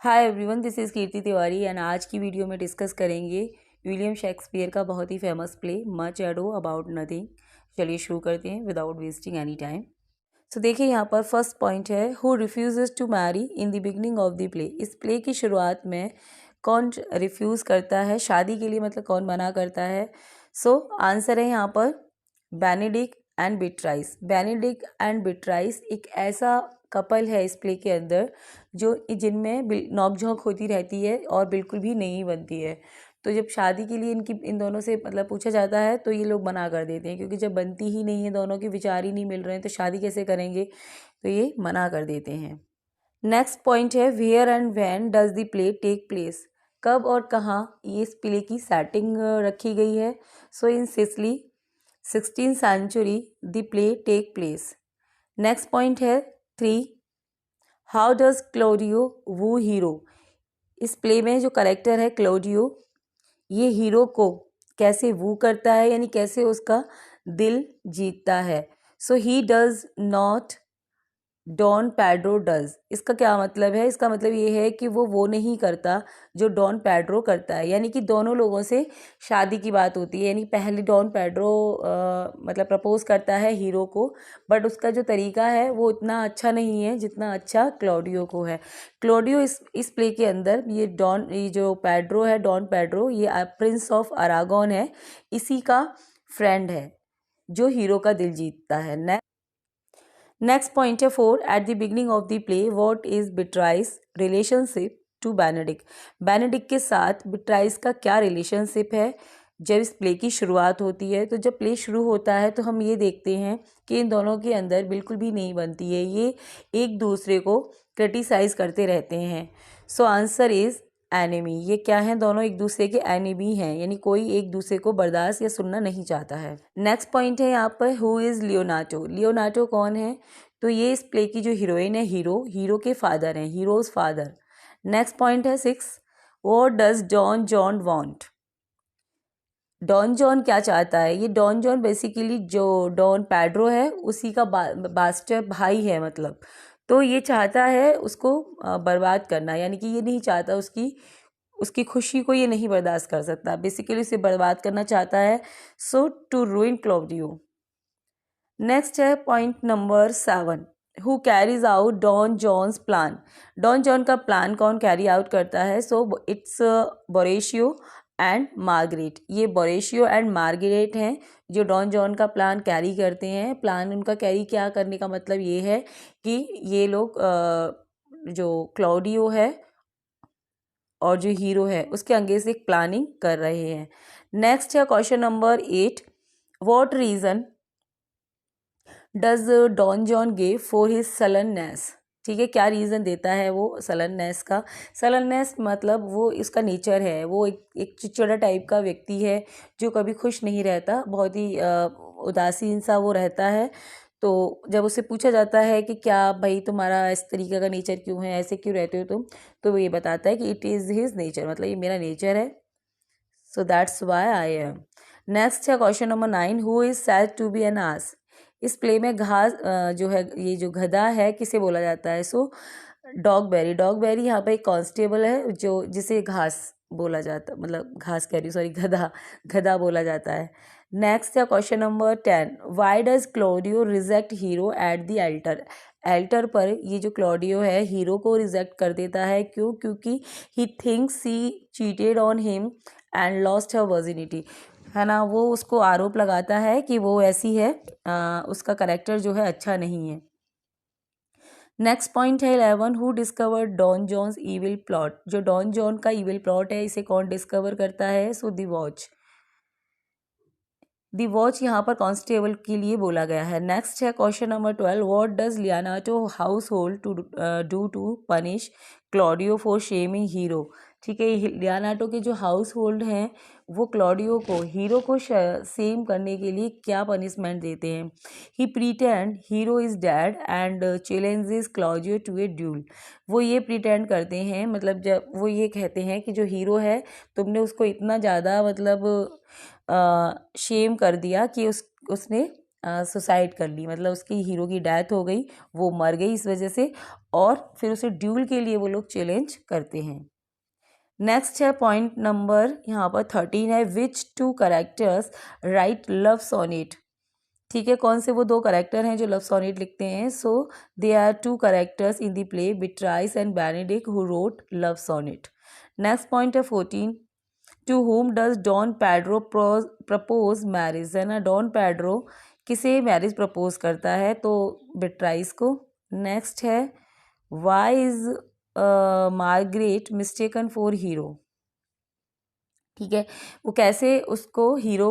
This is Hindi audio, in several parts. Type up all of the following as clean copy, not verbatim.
Hi everyone, this is Kirti Tiwari and आज की वीडियो में डिस्कस करेंगे विलियम शेक्सपियर का बहुत ही famous play much ado about nothing. चलिए शुरू करते हैं without wasting any time. So देखिए यहाँ पर फर्स्ट पॉइंट है who refuses to marry in the beginning of the play. इस प्ले की शुरुआत में कौन रिफ्यूज़ करता है शादी के लिए, मतलब कौन मना करता है। सो आंसर है यहाँ पर बेनेडिक्ट एंड बिट्राइस। बेनेडिक्ट एंड बिट्राइस एक ऐसा कपल है इस प्ले के अंदर जो जिनमें नोक-झोंक होती रहती है और बिल्कुल भी नहीं बनती है। तो जब शादी के लिए इन दोनों से मतलब पूछा जाता है तो ये लोग मना कर देते हैं, क्योंकि जब बनती ही नहीं है, दोनों के विचार ही नहीं मिल रहे हैं तो शादी कैसे करेंगे, तो ये मना कर देते हैं। नेक्स्ट पॉइंट है where and when does the play take place. कब और कहाँ ये इस प्ले की सेटिंग रखी गई है। So in Sicily 16th century the play take place. Next point है 3 how does Claudio woo Hero. इस प्ले में जो करेक्टर है क्लोडियो, ये हीरो को कैसे वू करता है, यानी कैसे उसका दिल जीतता है। So he does not Don Pedro does. इसका क्या मतलब है, इसका मतलब ये है कि वो नहीं करता जो डॉन पैड्रो करता है, यानी कि दोनों लोगों से शादी की बात होती है। यानी पहले डॉन पैड्रो मतलब प्रपोज करता है हीरो को, बट उसका जो तरीका है वो इतना अच्छा नहीं है जितना अच्छा क्लॉडियो को है। क्लॉडियो इस प्ले के अंदर ये जो पैड्रो है, डॉन पैड्रो, ये प्रिंस ऑफ अरागोन है, इसी का फ्रेंड है जो हीरो का दिल जीतता है। नेक्स्ट पॉइंट है 4 at the beginning of the play what is Beatrice relationship to Benedick. Benedick के साथ बिट्राइस का क्या रिलेशनशिप है जब इस प्ले की शुरुआत होती है। तो जब प्ले शुरू होता है तो हम ये देखते हैं कि इन दोनों के अंदर बिल्कुल भी नहीं बनती है, ये एक दूसरे को क्रिटिसाइज करते रहते हैं। So answer is enemy. ये क्या है, दोनों एक दूसरे के एनिमी हैं, यानी कोई एक दूसरे को बर्दाश्त या सुनना नहीं चाहता है। नेक्स्ट पॉइंट है यहाँ पर हु इज लियोनार्डो। लियोनार्डो कौन है, तो ये इस प्ले की जो हीरोइन है, हीरो के फादर हैं, हीरोज फादर। नेक्स्ट पॉइंट है 6 what does Don John want. Don John क्या चाहता है। ये डॉन जॉन बेसिकली जो डॉन पैड्रो है उसी का बास्टर भाई है, मतलब तो ये चाहता है उसको बर्बाद करना, यानी कि ये नहीं चाहता उसकी खुशी को ये नहीं बर्दाश्त कर सकता, बेसिकली उसे बर्बाद करना चाहता है। So to ruin Claudio. Next है point number 7 who carries out Don John's plan. Don John का प्लान कौन कैरी आउट करता है। So it's Borachio and Margaret. ये बोरेशियो एंड मार्गरेट हैं जो डॉन जॉन का प्लान कैरी करते हैं। प्लान उनका कैरी क्या करने का मतलब ये है कि ये लोग जो क्लॉडियो है और जो हीरो है उसके अगेंस्ट एक प्लानिंग कर रहे हैं। नेक्स्ट है question number 8 what reason does Don John give for his sullenness. ठीक है, क्या रीज़न देता है वो सलननेस का। सलननेस मतलब वो इसका नेचर है, वो एक चिड़चिड़ा टाइप का व्यक्ति है जो कभी खुश नहीं रहता, बहुत ही उदासीन सा वो रहता है। तो जब उससे पूछा जाता है कि क्या भाई तुम्हारा इस तरीके का नेचर क्यों है, ऐसे क्यों रहते हो तुम, तो वो ये बताता है कि इट इज़ हिज नेचर, मतलब ये मेरा नेचर है, so that's why I am. Next है question number 9 who is said to be an ass. इस प्ले में घास जो है, ये जो गधा है किसे बोला जाता है। सो डॉगबेरी। डॉगबेरी यहाँ पे एक कांस्टेबल है जो जिसे घास बोला जाता, मतलब घास कह रही हूँ, सॉरी, गधा बोला जाता है। नेक्स्ट है question number 10 Y does Claudio reject hero at the alter. Alter पर ये जो क्लॉडियो है हीरो को रिजेक्ट कर देता है, क्यों, क्योंकि he thinks he cheated on him and lost her virginity, है ना। वो उसको आरोप लगाता है कि वो ऐसी है, उसका करेक्टर जो है अच्छा नहीं है। नेक्स्ट पॉइंट है 11 who discover Don John's evil plot. जो डॉन जॉन का इविल प्लॉट है इसे कौन डिस्कवर करता है। So the watch. The watch यहाँ पर कांस्टेबल के लिए बोला गया है। नेक्स्ट है question number 12 what does Leonardo household to do to punish Claudio for shaming Hero. ठीक है, लियोनार्डो के जो हाउस होल्ड हैं वो क्लॉडियो को, हीरो को सेम करने के लिए क्या पनिशमेंट देते हैं। He pretend Hero is dead and challenges Claudio to a duel. वो ये प्रीटेंड करते हैं, मतलब जब वो ये कहते हैं कि जो हीरो है तुमने उसको इतना ज़्यादा मतलब शेम कर दिया कि उसने सुसाइड कर ली, मतलब उसकी हीरो की डेथ हो गई, वो मर गई इस वजह से, और फिर उसे ड्यूल के लिए वो लोग चैलेंज करते हैं। नेक्स्ट है पॉइंट नंबर यहाँ पर 13 है, which two characters write love sonnet. ठीक है, कौन से वो दो करेक्टर हैं जो लव सोनेट लिखते हैं? So they are two characters in the play, Beatrice and Benedick, who wrote love sonnet. Next point है 14, to whom does Don Pedro propose marriage, है ना, डॉन पैड्रो किसे मैरिज प्रपोज करता है? तो बिट्राइस को। नेक्स्ट है, why is Margaret mistaken for Hero. ठीक है, वो कैसे उसको हीरो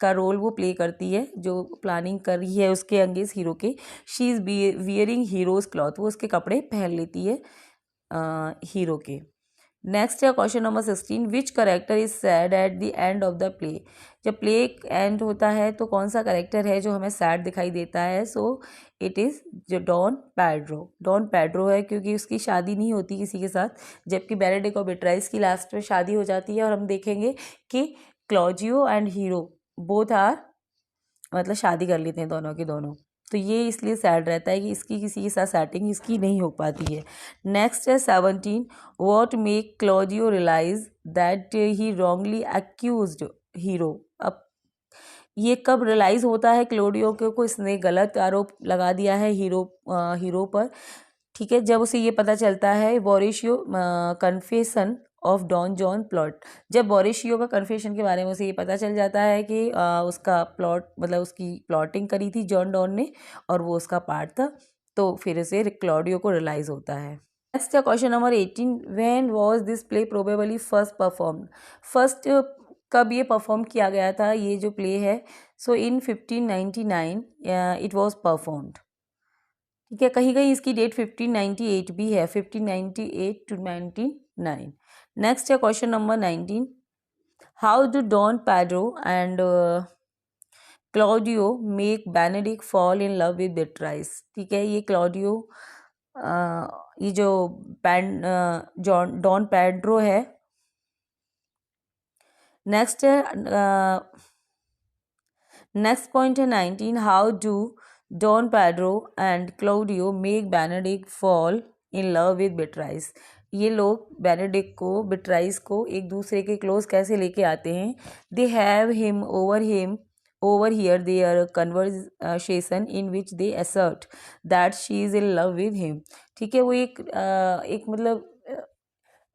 का रोल वो प्ले करती है, जो प्लानिंग कर रही है उसके अंगेंस्ट हीरो के। She is wearing heroes cloth, वो उसके कपड़े पहन लेती है हीरो के। नेक्स्ट है question number 16, which character is sad at the end of the play. जब प्ले एंड होता है तो कौन सा करेक्टर है जो हमें सैड दिखाई देता है? सो इट इज़ जो डॉन पैड्रो। डॉन पैड्रो है क्योंकि उसकी शादी नहीं होती किसी के साथ, जबकि बेनेडिक्ट और बिट्राइस की लास्ट में शादी हो जाती है, और हम देखेंगे कि क्लॉजियो एंड हीरो बोथ आर, मतलब शादी कर लेते हैं दोनों के दोनों। तो ये इसलिए सैड रहता है कि इसकी किसी के साथ सेटिंग इसकी नहीं हो पाती है। नेक्स्ट है 17, what make Claudio realise that he wrongly accused Hero. अब ये कब रियलाइज होता है क्लॉडियो को इसने गलत आरोप लगा दिया है हीरो पर? ठीक है, जब उसे ये पता चलता है Borachio confession of Don John plot. जब बोरिशियो का कन्फेशन के बारे में उसे ये पता चल जाता है कि उसका प्लॉट, मतलब उसकी प्लॉटिंग करी थी जॉन डॉन ने और वो उसका पार्ट था, तो फिर उसे क्लॉडियो को रियलाइज होता है। नेक्स्ट है question number 18, when was this play probably first performed. First कब ये परफॉर्म किया गया था ये जो प्ले है? So in 1599 it was performed. ठीक है, कहीं कहीं इसकी डेट 1598 भी है, 1598 to 99। नेक्स्ट है question number 19, how do Don Pedro and Claudio make Benedick fall in love with Beatrice. ठीक है, ये क्लॉडियो ये जो डॉन पैड्रो है। नेक्स्ट है नेक्स्ट पॉइंट है 19, how do Don Pedro and Claudio make Benedick fall in love with Beatrice. ये लोग बेनेडिक्ट को, बिट्राइस को एक दूसरे के क्लोज कैसे लेके आते हैं? They have him over here their conversation in which they assert that she is in love with him. ठीक है, वो एक मतलब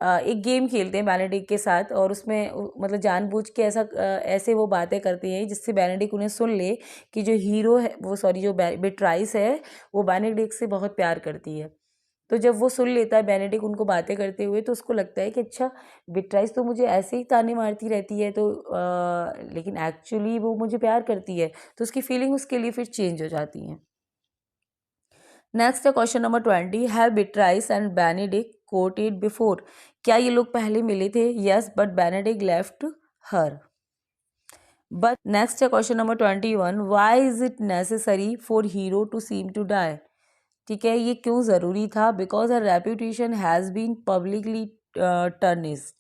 एक गेम खेलते हैं बेनेडिक्ट के साथ, और उसमें मतलब जानबूझ के ऐसे वो बातें करती हैं जिससे बेनेडिक्ट उन्हें सुन ले कि जो हीरो है वो, सॉरी, जो बिट्राइस है वो बेनेडिक्ट से बहुत प्यार करती है। तो जब वो सुन लेता है बेनेडिक्ट उनको बातें करते हुए, तो उसको लगता है कि अच्छा, बिट्राइस तो मुझे ऐसे ही ताने मारती रहती है, तो लेकिन एक्चुअली वो मुझे प्यार करती है, तो उसकी फीलिंग उसके लिए फिर चेंज हो जाती हैं। नेक्स्ट है question number 20, have Beatrice and Benedick courted before. क्या ये लोग पहले मिले थे? Yes, but Benedick left her. But next है question number 21, why is it necessary for Hero to seem to die. ठीक है, ये क्यों ज़रूरी था? Because her reputation has been publicly tarnished.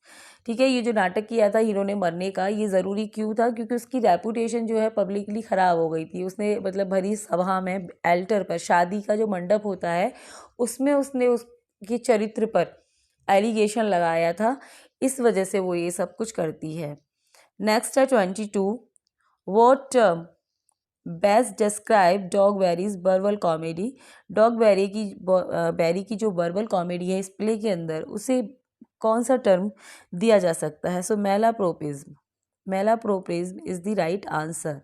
ठीक है, ये जो नाटक किया था हीरो ने मरने का, ये ज़रूरी क्यों था? क्योंकि उसकी रेपुटेशन जो है पब्लिकली ख़राब हो गई थी। उसने मतलब भरी सभा में, एल्टर पर, शादी का जो मंडप होता है उसमें उसने उसके चरित्र पर एलिगेशन लगाया था, इस वजह से वो ये सब कुछ करती है। नेक्स्ट है 22, what best describe Dogberry's verbal comedy. Dogberry की जो बर्बल कॉमेडी है इस प्ले के अंदर, उसे कौन सा टर्म दिया जा सकता है? So malapropism is the right answer.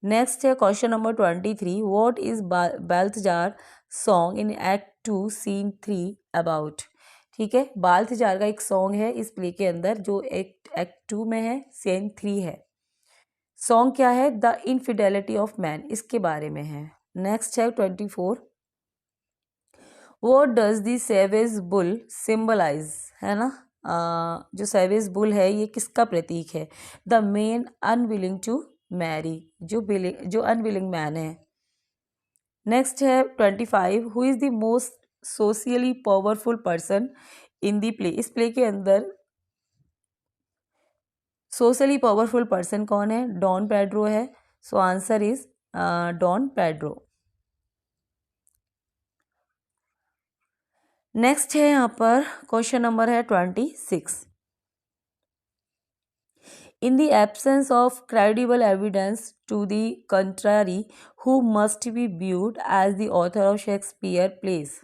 Next है question number 23, what is Balthasar song in act 2 scene 3 about. ठीक है, बाल्थजार का एक सॉन्ग है इस प्ले के अंदर जो एक्ट 2 में है, सीन 3 है। सॉन्ग क्या है? द इनफिडेलिटी ऑफ मैन, इसके बारे में है। नेक्स्ट है 24, what does the savage bull symbolise, है ना, जो सेवेज बुल है ये किसका प्रतीक है? The man unwilling to marry, जो अनविलिंग मैन है। नेक्स्ट है 25, who is the most socially powerful person in the play. इस प्ले के अंदर सोशली पावरफुल पर्सन कौन है? डॉन पैड्रो है। So answer is Don Pedro. Next है यहाँ पर क्वेश्चन नंबर है 26। In the absence of credible evidence to the contrary, who must be viewed as the author of Shakespeare plays?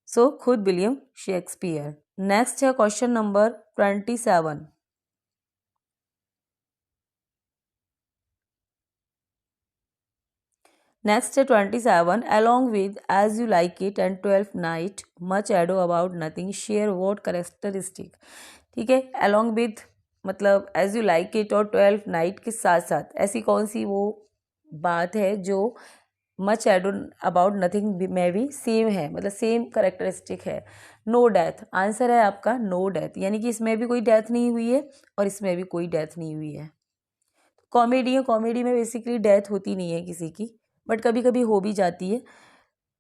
So, खुद विलियम शेक्सपियर। नेक्स्ट है क्वेश्चन नंबर 27। नेक्स्ट है 27। Along with as you like it and 12th night, much ado about nothing, share what characteristic. ठीक है, अलॉन्ग विद मतलब एज यू लाइक इट और 12th नाइट के साथ साथ ऐसी कौन सी वो बात है जो मच एडो अबाउट नथिंग में भी सेम है, मतलब सेम करेक्टरिस्टिक है। नो डेथ, आंसर है आपका नो डेथ, यानी कि इसमें भी कोई डेथ नहीं हुई है और इसमें भी कोई डेथ नहीं हुई है। कॉमेडी है, कॉमेडी में बेसिकली डेथ होती नहीं है किसी की, बट कभी कभी हो भी जाती है।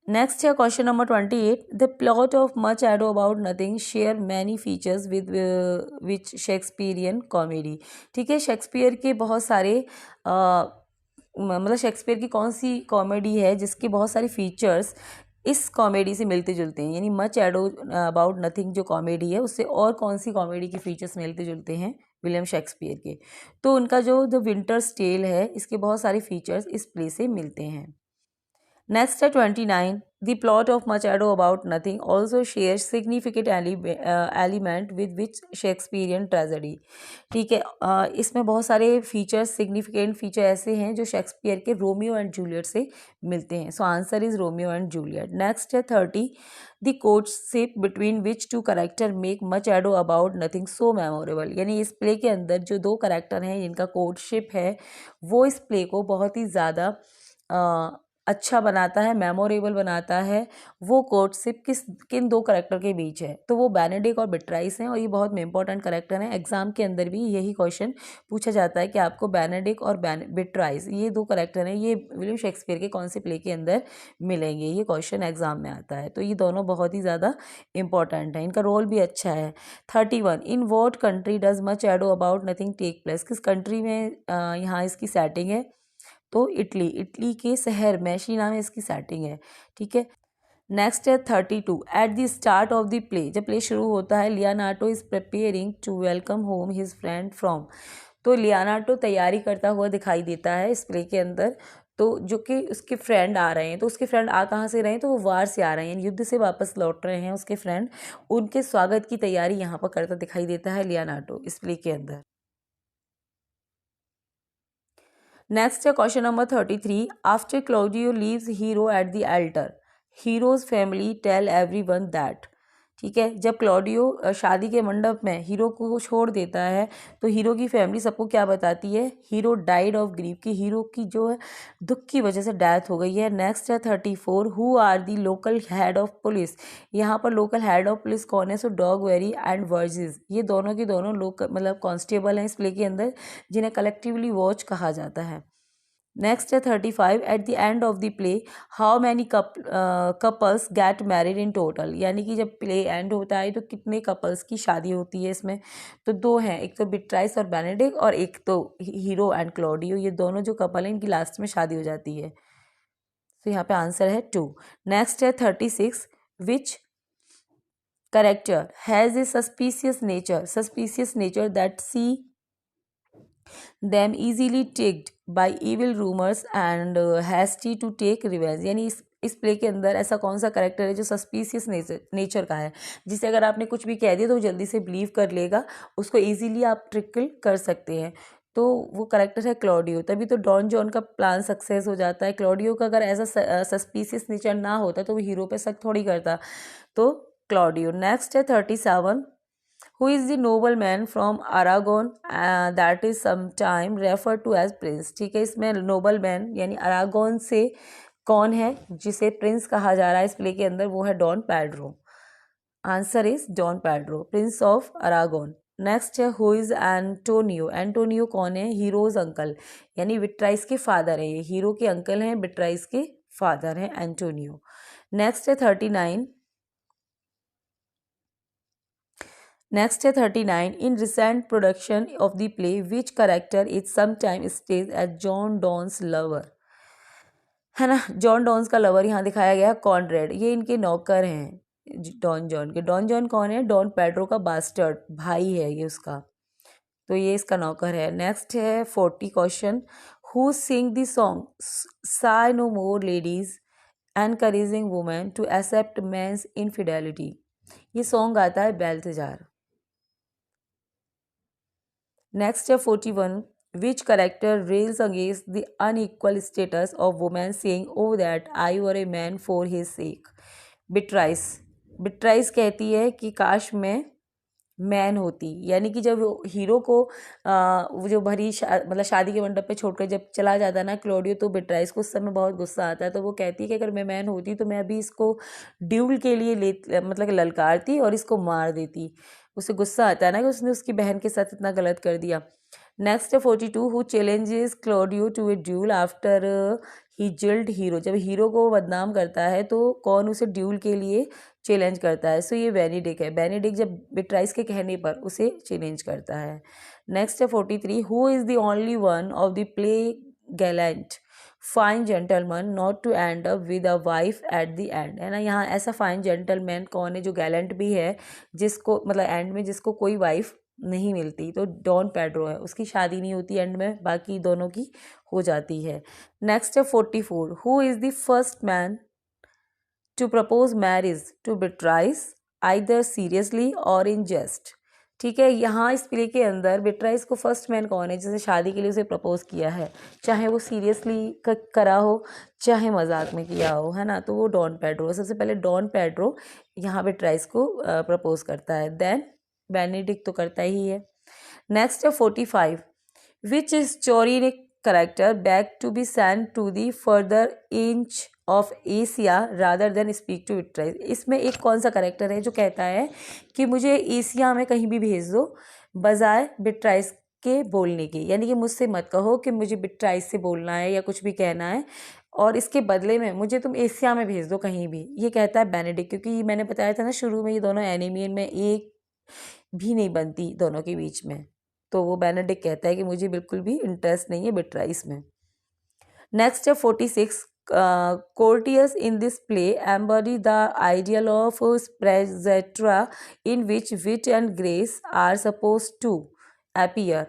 नेक्स्ट है question number 28। The plot of much ado about nothing share many features with which Shakespearean comedy. ठीक है, शेक्सपियर के बहुत सारे मतलब शेक्सपियर की कौन सी कॉमेडी है जिसके बहुत सारे फीचर्स इस कॉमेडी से मिलते जुलते हैं, यानी मच एडो अबाउट नथिंग जो कॉमेडी है उससे और कौन सी कॉमेडी के फीचर्स मिलते जुलते हैं विलियम शेक्सपियर के। तो उनका जो द विंटर्स टेल है इसके बहुत सारे फीचर्स इस प्ले से मिलते हैं। नेक्स्ट है 29। The plot of much ado about nothing also share significant element with which Shakespearean tragedy. ठीक है, इसमें बहुत सारे फीचर्स, सिग्निफिकेंट फीचर ऐसे हैं जो शेक्सपियर के रोमियो एंड जूलियट से मिलते हैं। So answer is Romeo and Juliet. Next है 30। The courtship between which two character make much ado about nothing so memorable, यानी इस प्ले के अंदर जो दो कैरेक्टर हैं जिनका कोर्टशिप है वो इस प्ले को बहुत ही ज़्यादा अच्छा बनाता है, मेमोरेबल बनाता है। वो कोर्टशिप किन दो करेक्टर के बीच है, तो वो बेनेडिक्ट और बिट्राइस हैं और ये बहुत इंपॉर्टेंट करेक्टर हैं। एग्जाम के अंदर भी यही क्वेश्चन पूछा जाता है कि आपको बेनेडिक्ट और बिट्राइस ये दो करेक्टर हैं, ये विलियम शेक्सपियर के कौन से प्ले के अंदर मिलेंगे, ये क्वेश्चन एग्जाम में आता है। तो ये दोनों बहुत ही ज़्यादा इंपॉर्टेंट है, इनका रोल भी अच्छा है। 31। In what country does much ado about nothing take place, किस कंट्री में यहाँ इसकी सेटिंग है, तो इटली, इटली के शहर मैशीना में इसकी सेटिंग है। ठीक है, नेक्स्ट है 32। At the start of the play, जब प्ले शुरू होता है, Leonardo is preparing to welcome home his friend from, तो लियोनार्डो तैयारी करता हुआ दिखाई देता है इस प्ले के अंदर, तो जो कि उसके फ्रेंड आ रहे हैं, तो उसके फ्रेंड आ कहाँ से रहे हैं, तो वो वार से आ रहे हैं, युद्ध से वापस लौट रहे हैं उसके फ्रेंड, उनके स्वागत की तैयारी यहाँ पर करता दिखाई देता है लियोनार्डो इस प्ले के अंदर। नेक्स्ट है question number 33। After Claudio leaves Hero at the altar, Hero's family tell everyone that. ठीक है, जब क्लॉडियो शादी के मंडप में हीरो को छोड़ देता है तो हीरो की फैमिली सबको क्या बताती है, हीरो डाइड ऑफ ग्रीफ, की हीरो की जो है दुख की वजह से डेथ हो गई है। नेक्स्ट है 34। Who are the local head of police, यहाँ पर लोकल हेड ऑफ पुलिस कौन है, so Dogberry and Verges, ये दोनों की दोनों लोग मतलब कांस्टेबल हैं इस प्ले के अंदर जिन्हें कलेक्टिवली वॉच कहा जाता है। नेक्स्ट है 35। Eight the end of the play how many couples get married in total, यानी कि जब प्ले एंड होता है तो कितने कपल्स की शादी होती है इसमें, तो दो हैं, एक तो बिट्राइस और बेनेडिक्ट और एक तो हीरो एंड क्लॉडियो, ये दोनों जो कपल हैं इनकी लास्ट में शादी हो जाती है। तो यहाँ पे आंसर है 2। नेक्स्ट है 36। Which character has a suspicious nature that see them easily tricked by evil rumors and hasty to take revenge, यानी इस प्ले के अंदर ऐसा कौन सा करेक्टर है जो सस्पिशियस नेचर का है, जिसे अगर आपने कुछ भी कह दिया तो वो जल्दी से बिलीव कर लेगा, उसको इजीली आप ट्रिकल कर सकते हैं, तो वो करेक्टर है क्लॉडियो। तभी तो डॉन जॉन का प्लान सक्सेस हो जाता है। क्लॉडियो का अगर ऐसा सस्पिशियस नेचर ना होता तो वो हीरो पे शक थोड़ी करता, तो क्लॉडियो। नेक्स्ट है 37। Who is the nobleman from Aragon that is sometime referred to as prince। ठीक है, इसमें नोबलमैन यानी अरागोन से कौन है जिसे प्रिंस कहा जा रहा है इस प्ले के अंदर, वो है Don Pedro. Answer is Don Pedro, prince of Aragon. Next है हु इज एंटोनियो, एंटोनियो कौन है, हीरोज अंकल, यानी बिट्राइस के फादर है, ये हीरो के अंकल हैं, बिट्राइस के फादर हैं एंटोनियो। नेक्स्ट है 39। नेक्स्ट है 39, in recent production of the play which character is sometime stage as John Don's lover, है ना। जॉन डॉन्स का लवर यहाँ दिखाया गया कॉनरेड, ये इनके नौकर हैं डॉन जॉन के। डॉन जॉन कौन है? डॉन पेड्रो का बास्टर्ड भाई है ये उसका, तो ये इसका नौकर है। नेक्स्ट है 40 question, who sing the song sigh no more ladies encouraging women to accept men's infidelity, ये सॉन्ग आता है बेल्थजार। नेक्स्ट है 41, which character rails against the unequal status of women saying oh that I were a man for his sake, बिट्राइस। बिट्राइस कहती है कि काश मैं मैन होती, यानी कि जब हीरो को वो जो मतलब शादी के मंडप पे छोड़कर जब चला जाता है ना क्लोडियो, तो बिट्राइस को उस समय बहुत गुस्सा आता है, तो वो कहती है कि अगर मैं मैन होती तो मैं अभी इसको ड्यूल के लिए मतलब ललकारती और इसको मार देती। उसे गुस्सा आता है ना कि उसने उसकी बहन के साथ इतना गलत कर दिया। नेक्स्ट है 42, who challenges Claudio to a duel after he jilted Hero, जब हीरो को बदनाम करता है तो कौन उसे ड्यूल के लिए चैलेंज करता है? सो ये बेनेडिक्ट है। बेनेडिक्ट जब बिट्राइस के कहने पर उसे चैलेंज करता है। नेक्स्ट है 43, who is the only one of the play gallant fine gentleman not to end up with a wife at the end, है ना। यहाँ ऐसा फाइन जेंटलमैन कौन है जो गैलेंट भी है, जिसको मतलब एंड में जिसको कोई वाइफ नहीं मिलती? तो डॉन पेड्रो है, उसकी शादी नहीं होती एंड में, बाकी दोनों की हो जाती है। नेक्स्ट है 44, who is the first man to propose marriage to Beatrice either seriously or in जेस्ट, ठीक है। यहाँ इस प्ले के अंदर बिट्राइस को फर्स्ट मैन कौन है जिसे शादी के लिए उसे प्रपोज किया है, चाहे वो सीरियसली करा हो चाहे मजाक में किया हो, है ना। तो वो डॉन पेड्रो, सबसे पहले डॉन पेड्रो यहाँ बिट्राइस को प्रपोज करता है, देन बेनेडिक्ट तो करता ही है। नेक्स्ट है 45, विच इज चोरिनिक character back to be send to the further inch of Asia rather than speak to Beatrice, इसमें एक कौन सा करेक्टर है जो कहता है कि मुझे एशिया में कहीं भी भेज दो बजाय बिट्राइस के बोलने के, यानी कि मुझसे मत कहो कि मुझे बिट्राइस से बोलना है या कुछ भी कहना है और इसके बदले में मुझे तुम एशिया में भेज दो कहीं भी, ये कहता है बेनेडिक्ट। क्योंकि मैंने बताया था ना शुरू में, ये दोनों एनिमियन में एक भी नहीं बनती दोनों के बीच में, तो वो बेनेडिक्ट कहता है कि मुझे बिल्कुल भी इंटरेस्ट नहीं है बिट्राइस में। नेक्स्ट है 46, Courtiers in this play embody the ideal of sprezzatura in which wit and grace are supposed to appear,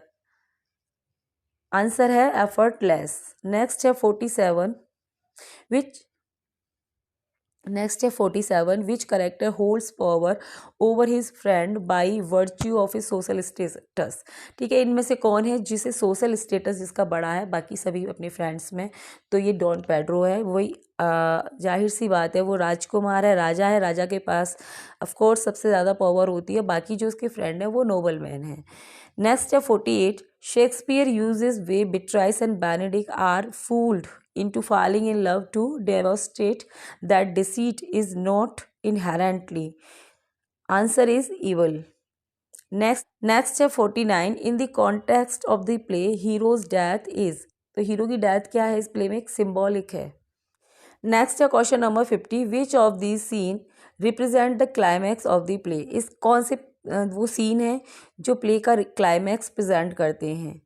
answer है effortless। नेक्स्ट है 47, which नेक्स्ट है 47, विच character holds power over his friend by virtue of his social status, ठीक है। इनमें से कौन है जिसे सोशल स्टेटस जिसका बड़ा है बाकी सभी अपने फ्रेंड्स में? तो ये डॉन पेड्रो है। वही जाहिर सी बात है, वो राजकुमार है, राजा है, राजा के पास ऑफकोर्स सबसे ज़्यादा पावर होती है, बाकी जो उसके फ्रेंड है वो नोबल मैन है। नेक्स्ट है 48, Shakespeare uses way Beatrice and Benedick are fooled into falling in love to demonstrate that deceit is not inherently, answer is evil। next है 49, in the context of the play hero's death is, तो हीरो की डेथ क्या है इस प्ले में? एक सिंबॉलिक है। नेक्स्ट है question number 50, which of the scene represent the climax of the play, इस कौन से वो सीन है जो प्ले का क्लाइमैक्स प्रेजेंट करते हैं?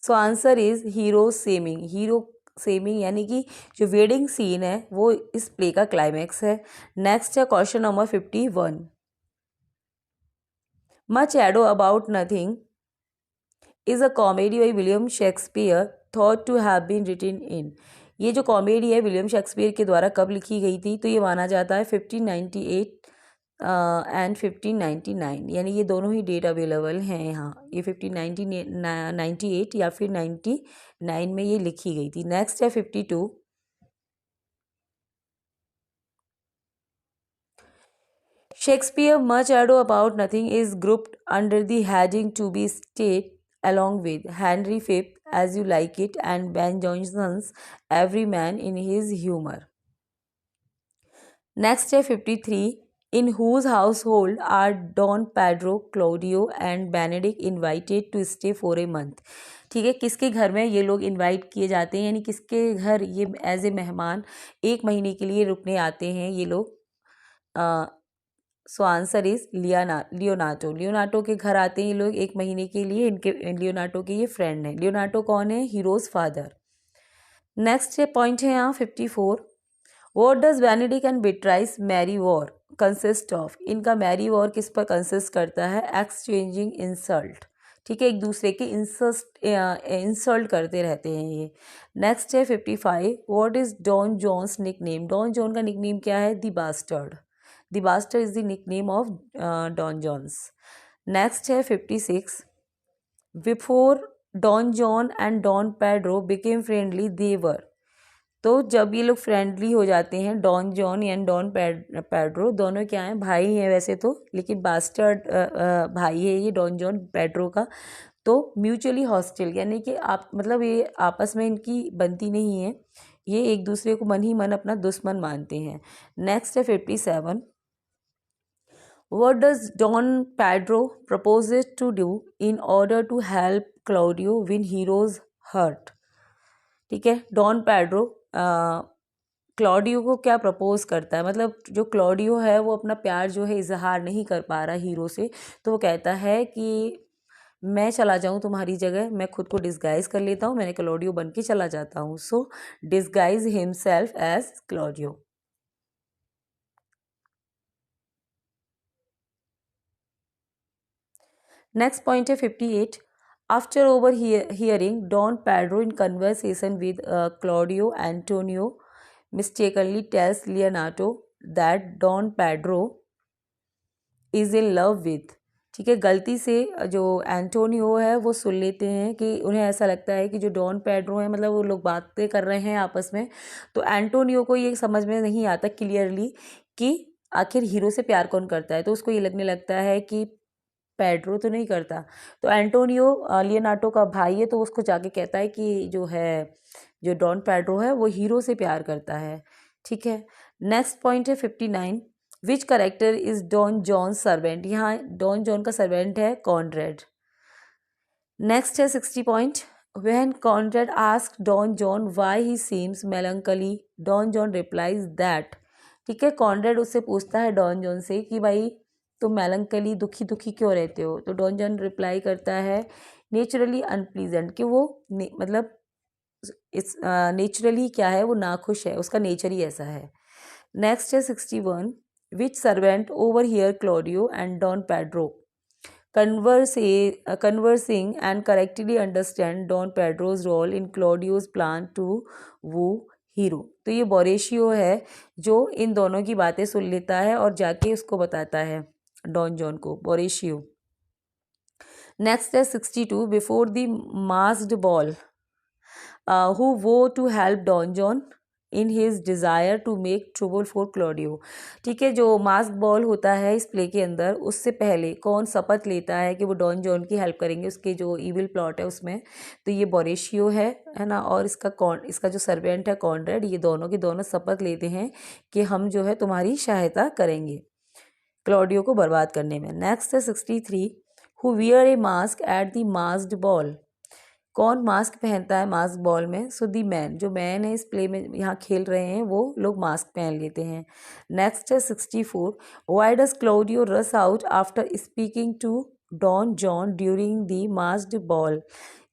So answer is hero seeming. Hero seeming यानी कि जो वेडिंग सीन है वो इस प्ले का क्लाइमैक्स है। नेक्स्ट है question number 51, much ado about nothing is a comedy by William Shakespeare thought to have been written in, ये जो कॉमेडी है विलियम शेक्सपियर के द्वारा कब लिखी गई थी? तो ये माना जाता है 1598 एंड 1599, यानी ये दोनों ही डेट अवेलेबल हैं यहाँ। ये 1598 या फिर 99 में ये लिखी गई थी। नेक्स्ट है 52, Shakespeare much ado about nothing is grouped under the heading to be state along with Henry V as you like it and Ben Jonson's Every Man in His Humor। Next है 53, in whose household are Don Pedro, Claudio and Benedict invited to stay for a month, ठीक है। किसके घर में ये लोग इनवाइट किए जाते हैं, यानी किसके घर ये एज ए मेहमान एक महीने के लिए रुकने आते हैं ये लोग? सो आंसर इज लियोनार्डो। लियोनार्डो के घर आते हैं ये लोग 1 महीने के लिए। इनके लियोनार्डो के ये फ्रेंड हैं। लियोनार्डो कौन है? Heroes father. नेक्स्ट पॉइंट है यहाँ 54। What does Benedick and Beatrice merry war consist of? इनका मैरी वॉर किस पर कंसिस्ट करता है? Exchanging insult. ठीक है, एक दूसरे के इंसल्ट करते रहते हैं ये। नेक्स्ट है 55। What is Don John's nickname? Don John का निकनेम क्या है? The bastard. The bastard is the nickname of Don John's. Next है 56। Before Don John and Don Pedro became friendly they were. तो जब ये लोग फ्रेंडली हो जाते हैं, Don John and Don Pedro दोनों क्या हैं? भाई हैं वैसे तो, लेकिन बास्टर्ड भाई है ये डॉन जॉन पेड्रो का। तो म्यूचुअली हॉस्टिल, यानी कि आप मतलब ये आपस में इनकी बनती नहीं है, ये एक दूसरे को मन ही मन अपना दुश्मन मानते हैं। नेक्स्ट है 57। What does Don Pedro proposes to do in order to help Claudio win hero's heart? ठीक है, डॉन पेड्रो क्लॉडियो को क्या प्रपोज करता है? मतलब जो क्लॉडियो है वो अपना प्यार जो है इजहार नहीं कर पा रहा हीरो से, तो वो कहता है कि मैं चला जाऊँ तुम्हारी जगह, मैं खुद को डिस्गाइज कर लेता हूँ, मैंने क्लॉडियो बन के चला जाता हूँ। So disguise himself as Claudio. Next point है 58। After overhearing Don Pedro in conversation with Claudio Antonio mistakenly tells Leonardo that Don Pedro is in love with. ठीक है, गलती से जो एंटोनियो है वो सुन लेते हैं कि उन्हें ऐसा लगता है कि जो डॉन पेड्रो है, मतलब वो लोग बातें कर रहे हैं आपस में, तो एंटोनियो को ये समझ में नहीं आता क्लियरली कि आखिर हीरो से प्यार कौन करता है। तो उसको ये लगने लगता है कि पेड्रो तो नहीं करता। तो एंटोनियो लियोनार्डो का भाई है, तो उसको जाके कहता है कि जो डॉन पेड्रो है वो हीरो से प्यार करता है। ठीक है, नेक्स्ट पॉइंट है 59। Which character is Don John servant? यहाँ डॉन जॉन का सर्वेंट है कॉनरेड। नेक्स्ट है 60 point. When Conrad ask Don John why he seems melancholy, Don John replies that. ठीक है, कॉनरेड उससे पूछता है डॉन जॉन से कि भाई तुम मेलंकली दुखी दुखी क्यों रहते हो? तो डॉन जॉन रिप्लाई करता है नेचुरली अनप्लीजेंट, कि वो मतलब इस नेचुरली क्या है, वो नाखुश है, उसका नेचर ही ऐसा है। नेक्स्ट है 61। Which servant overhear Claudio and Don Pedro conversing and correctly understand Don Pedro's role in Claudio's plan to woo hero. तो ये बोरेशियो है जो इन दोनों की बातें सुन लेता है और जाके उसको बताता है डॉन जॉन को, बोरेशियो। नेक्स्ट है 62। Before the masked ball who वो to help Don John in his desire to make trouble for Claudio. ठीक है, जो मास्क बॉल होता है इस प्ले के अंदर, उससे पहले कौन शपथ लेता है कि वो डॉन जॉन की हेल्प करेंगे उसके जो इविल प्लॉट है उसमें? तो ये बोरेशियो है ना, और इसका जो सर्वेंट है कॉनरेड, ये दोनों के दोनों शपथ लेते हैं कि हम जो है तुम्हारी सहायता करेंगे क्लॉडियो को बर्बाद करने में। नेक्स्ट है 63। Who wear A mask at the masked ball? कौन मास्क पहनता है मास्क बॉल में? सो दी मैन, जो मैन है इस प्ले में यहाँ खेल रहे हैं वो लोग मास्क पहन लेते हैं। नेक्स्ट है 64। Why does Claudio rush out after speaking to Don John during the masked ball?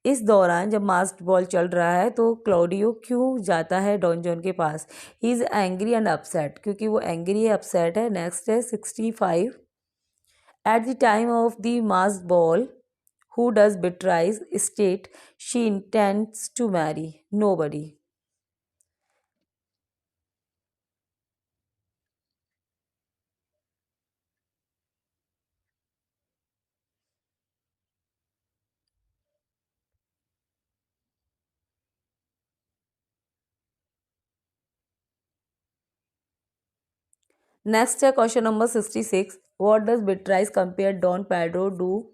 इस दौरान जब मास्क्ड बॉल चल रहा है तो क्लॉडियो क्यों जाता है डॉन जॉन के पास? He is angry and upset, क्योंकि वो एंग्री है, अपसेट है। नेक्स्ट है 65। At the time of the masked ball who does Beatrice state she intends to marry? Nobody. Next है question number 66. What does Beatrice compare Don Pedro do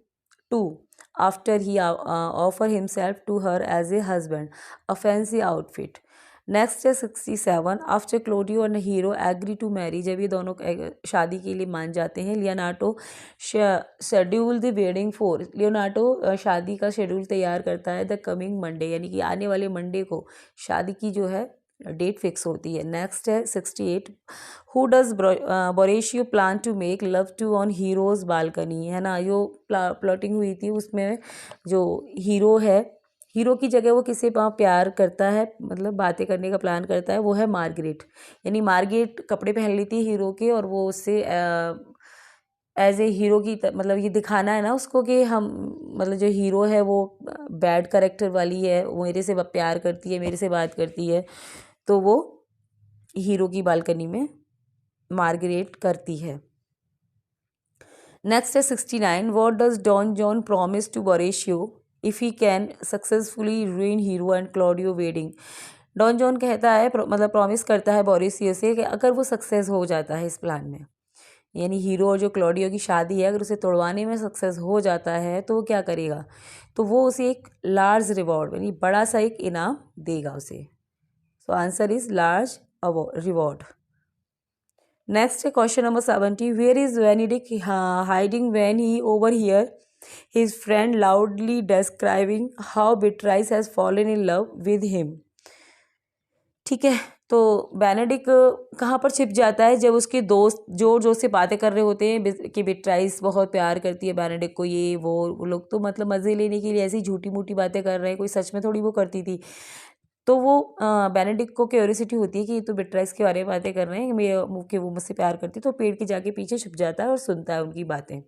to after he offer himself to her as a husband? A fancy outfit. Next है 67। आफ्टर क्लोडियो और हीरो एग्री टू मैरी, जब ये दोनों शादी के लिए मान जाते हैं, Leonardo schedule the wedding for, Leonardo शादी का शेड्यूल तैयार करता है द कमिंग मंडे, यानी कि आने वाले मंडे को शादी की जो है डेट फिक्स होती है। नेक्स्ट है 68, who does Borachio plan to make love to on Hero's balcony, है ना। जो प्लॉटिंग हुई थी उसमें जो हीरो है, हीरो की जगह वो किसी पर प्यार करता है, मतलब बातें करने का प्लान करता है, वो है मार्गरेट। यानी मार्गरेट कपड़े पहन ली थी हीरो के और वो उससे एज ए हीरो की मतलब ये दिखाना है ना उसको कि हम मतलब जो हीरो है वो बैड करेक्टर वाली है, वो मेरे से प्यार करती है, मेरे से बात करती है, तो वो हीरो की बालकनी में मार्गरेट करती है। नेक्स्ट है 69, what does Don John promise to Borachio if he can successfully ruin Hero and Claudio wedding. Don John कहता है मतलब प्रॉमिस करता है बोरेशियो से कि अगर वो सक्सेस हो जाता है इस प्लान में, यानी हीरो और जो क्लॉडियो की शादी है अगर उसे तोड़वाने में सक्सेस हो जाता है तो वो क्या करेगा, तो वो उसे एक लार्ज रिवॉर्ड यानी बड़ा सा एक इनाम देगा उसे। So answer is large reward. Next है question number 70, where is Benedict hiding when he over here his friend loudly describing how Beatrice has fallen in love with him. ठीक है, तो बेनेडिक्ट कहाँ पर छिप जाता है जब उसके दोस्त जोर जोर से बातें कर रहे होते हैं कि बिट्राइस बहुत प्यार करती है बेनेडिक्ट को, ये वो लोग तो मतलब मज़े लेने के लिए ऐसी झूठी मूठी बातें कर रहे हैं, कोई सच में थोड़ी वो करती थी। तो वो बेनेडिक्ट को क्यूरियोसिटी होती है कि ये तो बिट्राइस के बारे में बातें कर रहे हैं कि वो मुझसे प्यार करती है, तो पेड़ के जाके पीछे छुप जाता है और सुनता है उनकी बातें।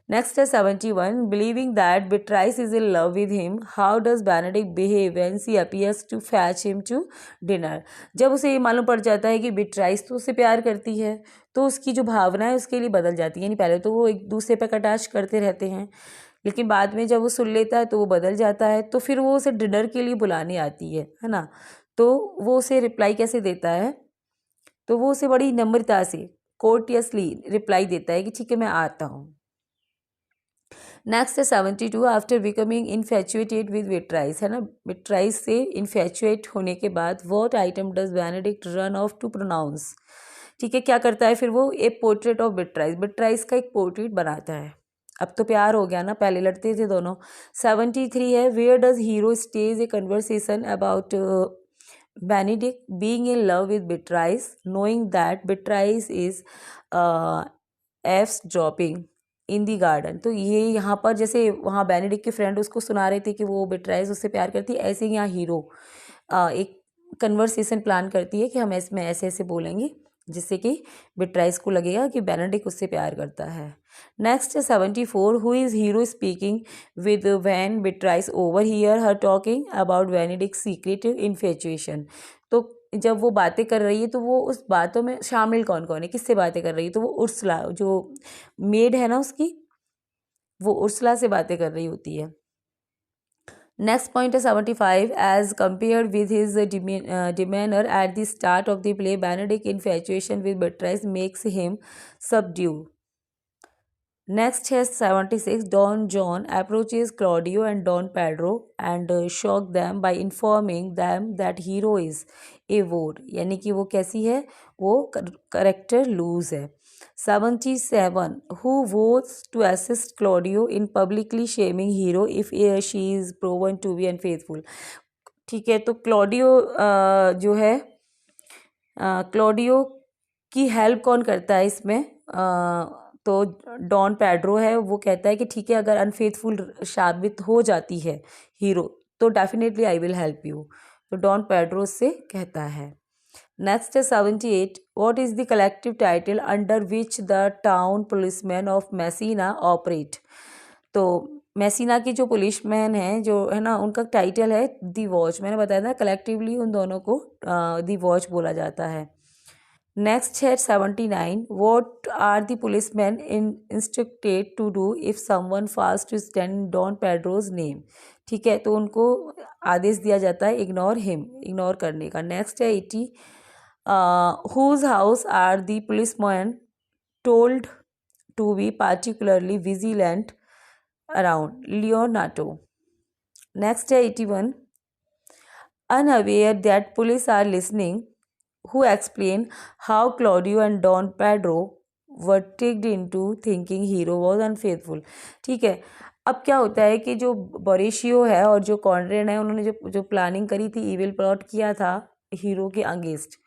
नेक्स्ट है 71, believing that Beatrice is in love with him how does Benedict behave when she appears to fetch him to dinner. जब उसे ये मालूम पड़ जाता है कि बिट्राइस तो उससे प्यार करती है तो उसकी जो भावना है उसके लिए बदल जाती है, यानी पहले तो वो एक दूसरे पर कटाक्ष करते रहते हैं, लेकिन बाद में जब वो सुन लेता है तो वो बदल जाता है, तो फिर वो उसे डिनर के लिए बुलाने आती है ना। तो वो उसे रिप्लाई कैसे देता है, तो वो उसे बड़ी नम्रता से कोर्टियसली रिप्लाई देता है कि ठीक है मैं आता हूँ। नेक्स्ट है 72, after becoming infatuated with Beatrice, है ना। बिट्राइस से इन्फेचुएट होने के बाद what item does Benedick run off to pronounce. ठीक है, क्या करता है फिर वो, ए पोर्ट्रेट ऑफ बिट्राइस, बिट्राइस का एक पोर्ट्रेट बनाता है। अब तो प्यार हो गया ना, पहले लड़ते थे दोनों। 73 है, where does Hero stage a conversation about Benedict being in love with Beatrice knowing that Beatrice is eavesdropping in the garden. तो ये यहाँ पर जैसे वहाँ बेनेडिक्ट के फ्रेंड उसको सुना रहे थे कि वो बिट्राइस उससे प्यार करती है, ऐसे ही यहाँ हीरो एक कन्वर्सेशन प्लान करती है कि हम इसमें ऐसे ऐसे बोलेंगे जिससे कि बिट्राइस को लगेगा कि बेनेडिक्ट उससे प्यार करता है। नेक्स्ट है 74, who is Hero speaking with when Beatrice over here her talking about Benedict secret infatuation. तो जब वो बातें कर रही है तो वो उस बातों में शामिल कौन कौन है, किससे बातें कर रही है, तो वो उर्सला जो मेड है ना उसकी, वो उर्सला से बातें कर रही होती है। नेक्स्ट पॉइंट है 75, as compare with his demeanour at the start of the play Benedict infatuation with Beatrice makes him subdue. Next है 76, Don John approaches Claudio and Don Pedro and shock them by informing them that Hero is a whore, यानी कि वो कैसी है, वो करेक्टर लूज है। 77, who votes to assist Claudio in publicly shaming hero if she is proven to be unfaithful। ठीक है, तो क्लॉडियो जो है क्लॉडियो की हेल्प कौन करता है इसमें, तो डॉन पेड्रो है, वो कहता है कि ठीक है अगर अनफेथफुल साबित हो जाती है हीरो तो definitely I will help you, तो डॉन पेड्रो से कहता है। नेक्स्ट है 78, what is the collective title under which the town policeman of मैसीना operate. तो मैसीना की जो पुलिसमैन हैं जो है ना उनका टाइटल है दी वॉच, मैंने बताया था कलेक्टिवली उन दोनों को दी वॉच बोला जाता है। नेक्स्ट है 79, what are the policeman instructed to do if someone falls to stand Don Pedro's name. ठीक है, तो उनको आदेश दिया जाता है इग्नोर हिम, इग्नोर करने का। नेक्स्ट है 80, whose house are the policemen told to be particularly vigilant around Leonardo। Next है 81, unaware that police are listening, who explain how Claudio and Don Pedro were tricked into thinking hero was unfaithful। ठीक है, अब क्या होता है कि जो बोरेशियो है और जो कॉन्ड्रेन है उन्होंने जो प्लानिंग करी थी, इविल प्लॉट किया था हीरो के अगेंस्ट।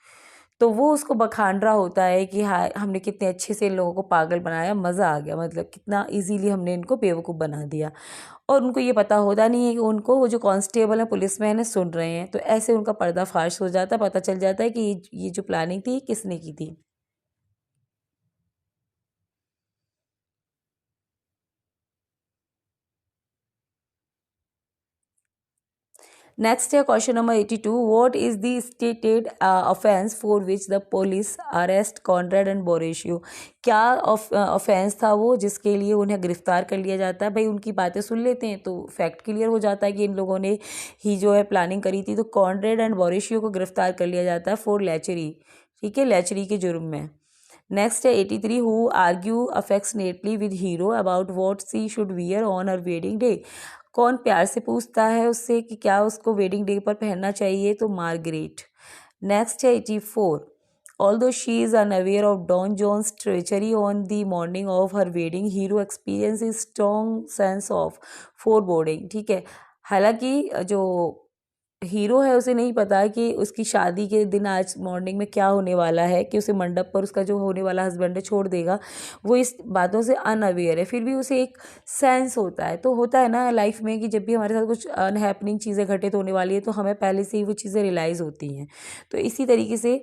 तो वो उसको बखान रहा होता है कि हाँ हमने कितने अच्छे से इन लोगों को पागल बनाया, मज़ा आ गया, मतलब कितना इजीली हमने इनको बेवकूफ़ बना दिया। और उनको ये पता होता नहीं है कि उनको वो जो कांस्टेबल है, पुलिसमैन है, सुन रहे हैं। तो ऐसे उनका पर्दाफाश हो जाता है, पता चल जाता है कि ये जो प्लानिंग थी किसने की थी। नेक्स्ट है question number 82। What is the stated offence for which the police arrest Conrade and Borachio? क्या ऑफेंस था वो जिसके लिए उन्हें गिरफ्तार कर लिया जाता है? भाई उनकी बातें सुन लेते हैं तो फैक्ट क्लियर हो जाता है कि इन लोगों ने ही जो है प्लानिंग करी थी। तो कॉन्ड्रेड एंड बोरेशियो को गिरफ्तार कर लिया जाता है फॉर लैचरी, ठीक है, लैचरी के जुर्म में। नेक्स्ट है 83। Who argue affectionately with Hero about what she should wear on her wedding day? कौन प्यार से पूछता है उससे कि क्या उसको वेडिंग डे पर पहनना चाहिए? तो मार्गरेट। नेक्स्ट है 84। Although she is unaware of Don John's treachery on the morning of her wedding, Hero experience is strong sense of foreboding, ठीक है। हालांकि जो हीरो है उसे नहीं पता कि उसकी शादी के दिन आज मॉर्निंग में क्या होने वाला है, कि उसे मंडप पर उसका जो होने वाला हस्बैंड है छोड़ देगा। वो इस बातों से अनअवेयर है, फिर भी उसे एक सेंस होता है। तो होता है ना लाइफ में कि जब भी हमारे साथ कुछ अनहैपनिंग चीज़ें घटित होने वाली है तो हमें पहले से ही वो चीज़ें रियलाइज़ होती हैं। तो इसी तरीके से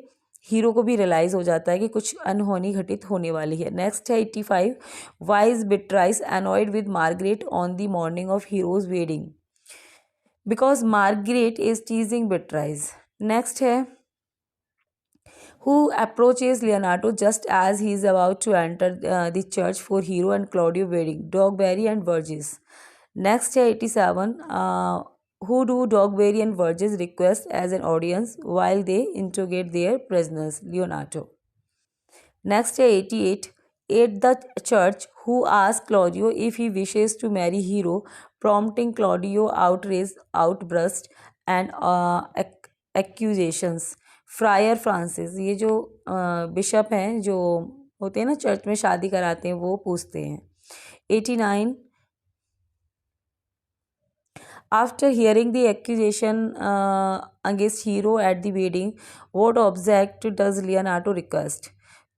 हीरो को भी रियलाइज़ हो जाता है कि कुछ अनहोनी घटित होने वाली है। नेक्स्ट है 85। Why is Beatrice annoyed with Margaret on the morning of Hero's wedding? Because Margaret is teasing Beatrice. Next है who approaches Leonardo just as he is about to enter the church for Hero and Claudio wedding, Dogberry and Vergis. Next है 87। who do Dogberry and Vergis request as an audience while they interrogate their prisoners, Leonardo. Next है 88। at the church who asks Claudio if he wishes to marry Hero, prompting Claudio outburst and accusations, fryer Francis. ये जो बिशप हैं जो होते हैं ना चर्च में शादी कराते हैं, वो पूछते हैं। 89। After hearing the accusation against hero at the wedding, what object does Leonardo request?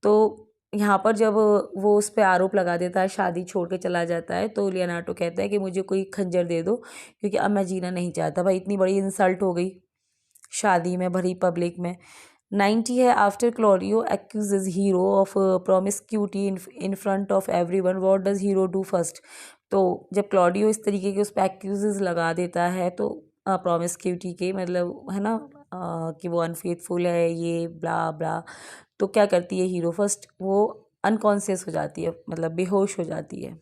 तो यहाँ पर जब वो उस पर आरोप लगा देता है, शादी छोड़ के चला जाता है, तो लियोनार्डो कहता है कि मुझे कोई खंजर दे दो क्योंकि अब मैं जीना नहीं चाहता। भाई इतनी बड़ी इंसल्ट हो गई शादी में, भरी पब्लिक में। 90 है। After Claudio accuses Hero of promiscuity in front of everyone, what does Hero do first? तो जब क्लॉडियो इस तरीके के उस पर एक्यूजेज लगा देता है तो प्रोमिस्क्यूटी के, मतलब है ना कि वो अनफेथफुल है, ये ब्ला ब्ला, तो क्या करती है हीरो? फर्स्ट वो अनकॉन्शियस हो जाती है, मतलब बेहोश हो जाती है।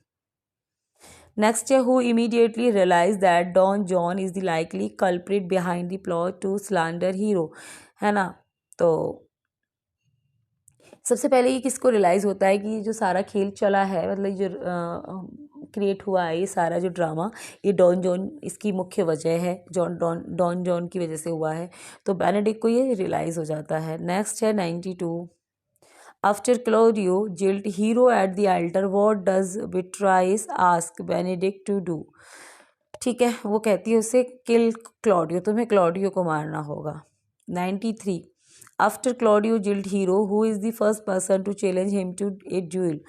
नेक्स्ट है who immediately realise that Don John is the likely culprit behind the plot to slander Hero, है ना। तो सबसे पहले ये किसको रियलाइज़ होता है कि ये जो सारा खेल चला है, मतलब जो क्रिएट हुआ है ये सारा जो ड्रामा, ये डॉन जॉन इसकी मुख्य वजह है, डॉन जॉन की वजह से हुआ है। तो बेनेडिक्ट को ये रियलाइज़ हो जाता है। नेक्स्ट है 92। After Claudio jilt Hero at the altar, what does Beatrice ask Benedict to do? ठीक है, वो कहती है उसे किल क्लॉडियो, तुम्हें क्लॉडियो को मारना होगा। 93। After Claudio jilted Hero, who is the first person to challenge him to a duel?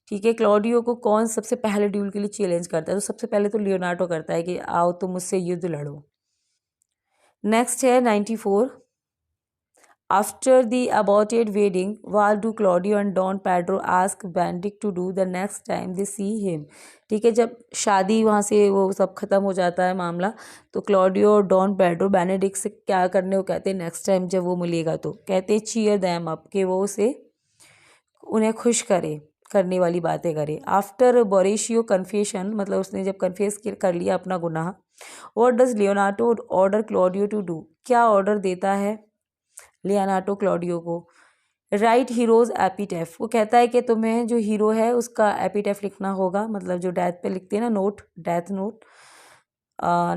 ठीक है, क्लॉडियो को कौन सबसे पहले ड्यूल के लिए चैलेंज करता है? तो सबसे पहले तो लियोनार्डो करता है कि आओ तुम मुझसे युद्ध लड़ो। नेक्स्ट है 94। After the aborted wedding, what do Claudio and Don Pedro ask Benedict to do the next time they see him? ठीक है, जब शादी वहाँ से वो सब खत्म हो जाता है मामला, तो क्लॉडियो और डॉन पैड्रो बेनेडिक्ट से क्या करने को कहते हैं नेक्स्ट टाइम जब वो मिलेगा? तो कहते हैं चीयर दैम अप, कि वो उसे उन्हें खुश करे, करने वाली बातें करे। आफ्टर बोरेशियो कन्फेशन, मतलब उसने जब कन्फेस कर लिया अपना गुनाह, what does Leonardo order Claudio to do? क्या ऑर्डर देता है लियोनार्डो क्लॉडियो को? Write Hero's epitaph. वो कहता है कि तुम्हें जो हीरो है उसका एपिटेफ लिखना होगा, मतलब जो डेथ पे लिखते हैं ना नोट, डेथ नोट।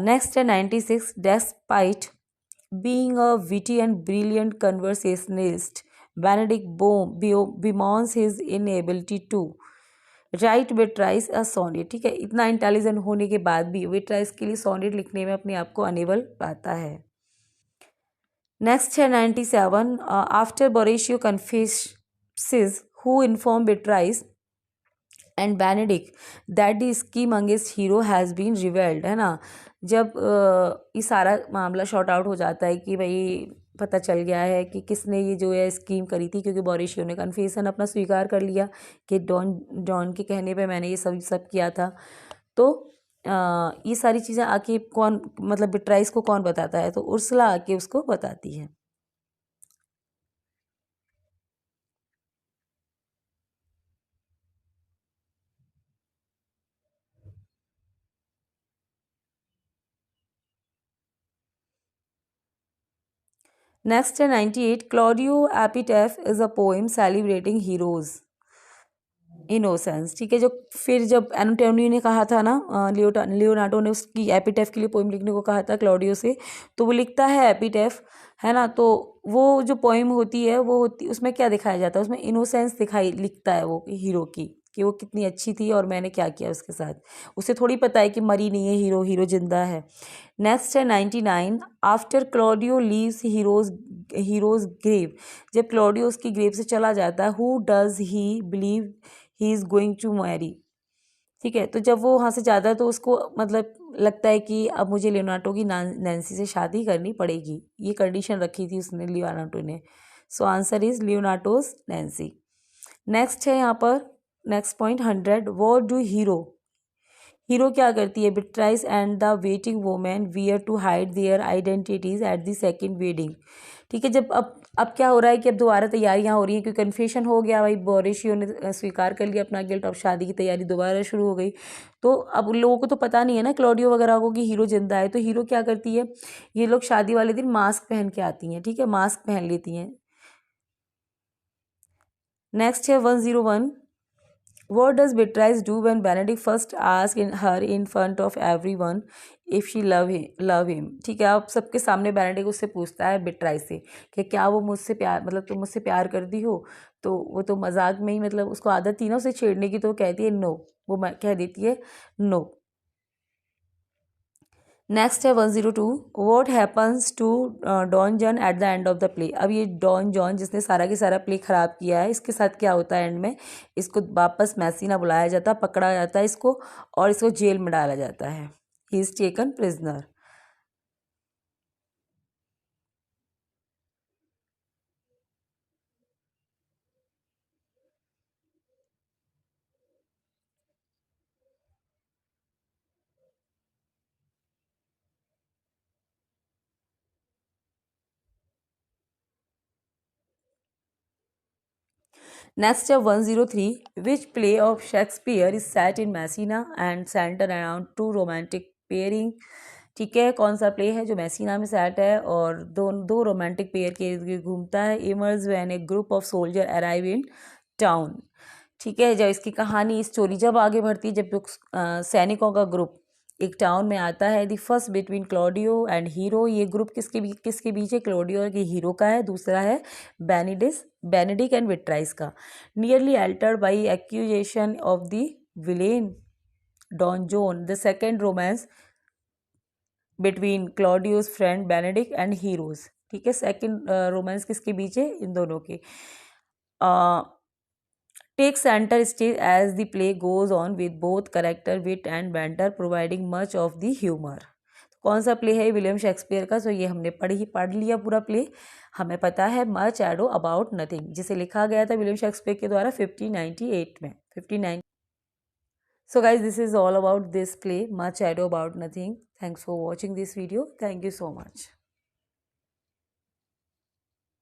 नेक्स्ट है 96। Despite being a witty and brilliant conversationalist, Benedict bemoans his inability to write Beatrice a sonnet. ठीक है, इतना इंटेलिजेंट होने के बाद भी विट्राइस के लिए सोनेट लिखने में अपने आप को अनेबल पाता है। नेक्स्ट है 97, after Borachio confesses who inform Beatrice and Benedict that the scheme against Hero has been revealed, है ना। जब ये सारा मामला शॉर्ट आउट हो जाता है कि भाई पता चल गया है कि किसने ये जो है स्कीम करी थी, क्योंकि बोरेशियो ने कन्फेशन अपना स्वीकार कर लिया कि डॉन डॉन के कहने पे मैंने ये सब किया था। तो ये सारी चीज़ें आके कौन, मतलब बिट्राइस को कौन बताता है, तो उर्सला आके उसको बताती है। नेक्स्ट है 98, Claudio epitaph is a poem celebrating Hero's innocence. ठीक है, जो फिर जब एंटोनियो ने कहा था ना, लियोनार्डो ने उसकी एपिटैफ के लिए पोएम लिखने को कहा था क्लॉडियो से, तो वो लिखता है एपिटैफ, है ना। तो वो जो पोएम होती है वो होती, उसमें क्या दिखाया जाता है, उसमें इनोसेंस दिखाई लिखता है वो हीरो की, कि वो कितनी अच्छी थी और मैंने क्या किया उसके साथ। उसे थोड़ी पता है कि मरी नहीं है हीरो, हीरो जिंदा है। नेक्स्ट है 99, after Claudio leaves Hero's grave, जब क्लॉडियो उसकी ग्रेव से चला जाता है, who does he believe he is going to marry. ठीक है, तो जब वो वहाँ से जाता है तो उसको मतलब लगता है कि अब मुझे लियोनार्डो की नैन्सी से शादी करनी पड़ेगी, ये कंडीशन रखी थी उसने, लियोनार्डो ने। So answer is Leonardo's niece. Next है यहाँ पर next point 100, what do Hero क्या करती है, Beatrice and the waiting women wear to hide their identities at the second wedding. ठीक है, जब अब क्या हो रहा है कि अब दोबारा तैयारियां हो रही हैं, क्योंकि कन्फेशन हो गया भाई, बोरेशियो ने स्वीकार कर लिया अपना गिल्ट, अब शादी की तैयारी दोबारा शुरू हो गई। तो अब उन लोगों को तो पता नहीं है ना क्लॉडियो वगैरह को कि हीरो जिंदा है, तो हीरो क्या करती है, ये लोग शादी वाले दिन मास्क पहन के आती हैं। ठीक है, मास्क पहन लेती हैं। नेक्स्ट है 101, what does Beatrice do when Benedict first asks her in front of everyone if she love him? ठीक है, अब सबके सामने बेनेडिक्ट उससे पूछता है बिट्राइस से कि क्या वो मुझसे प्यार, मतलब तुम मुझसे प्यार करती हो। तो वो तो मजाक में ही, मतलब उसको आदत थी ना उसे छेड़ने की, तो वो कहती है नो, वो कह देती है नो। नेक्स्ट है 102, what happens to Don John at the end of the play. अब ये डॉन जॉन जिसने सारा के सारा प्ले खराब किया है, इसके साथ क्या होता है एंड में, इसको वापस मैसीना बुलाया जाता, पकड़ा जाता है इसको, और इसको जेल में डाला जाता है। He is taken prisoner. Next है 103, which play of Shakespeare is set in मैसीना and centre around two romantic pairing. ठीक है, कौन सा प्ले है जो मैसीना में सेट है और दो रोमांटिक पेयर के इर्द गिर्द घूमता है। Immerse when A group of soldier arrive in town. ठीक है, जब इसकी कहानी स्टोरी जब आगे बढ़ती है, जब सैनिकों का ग्रुप एक टाउन में आता है। The first between Claudio and hero, ये ग्रुप किसके बीच है, क्लॉडियो और हीरो का है। दूसरा है बेनेडिक्ट एंड विट्राइस का। Nearly altered by accusation of the villain Don John, the second romance between Claudio's friend Benedict and Hero's. ठीक है, सेकेंड रोमांस किसके बीच है, इन दोनों के। Take center stage as the play goes on with both character wit and banter providing much of the humor. कौन सा प्ले है विलियम शेक्सपियर का, तो ये हमने पढ़ लिया पूरा प्ले। हमें पता है मच एडो अबाउट नथिंग, जिसे लिखा गया था विलियम शेक्सपियर के द्वारा 1598 में 59। So guys, this is all about this play much ado about nothing. Thanks for watching this video. Thank you so much.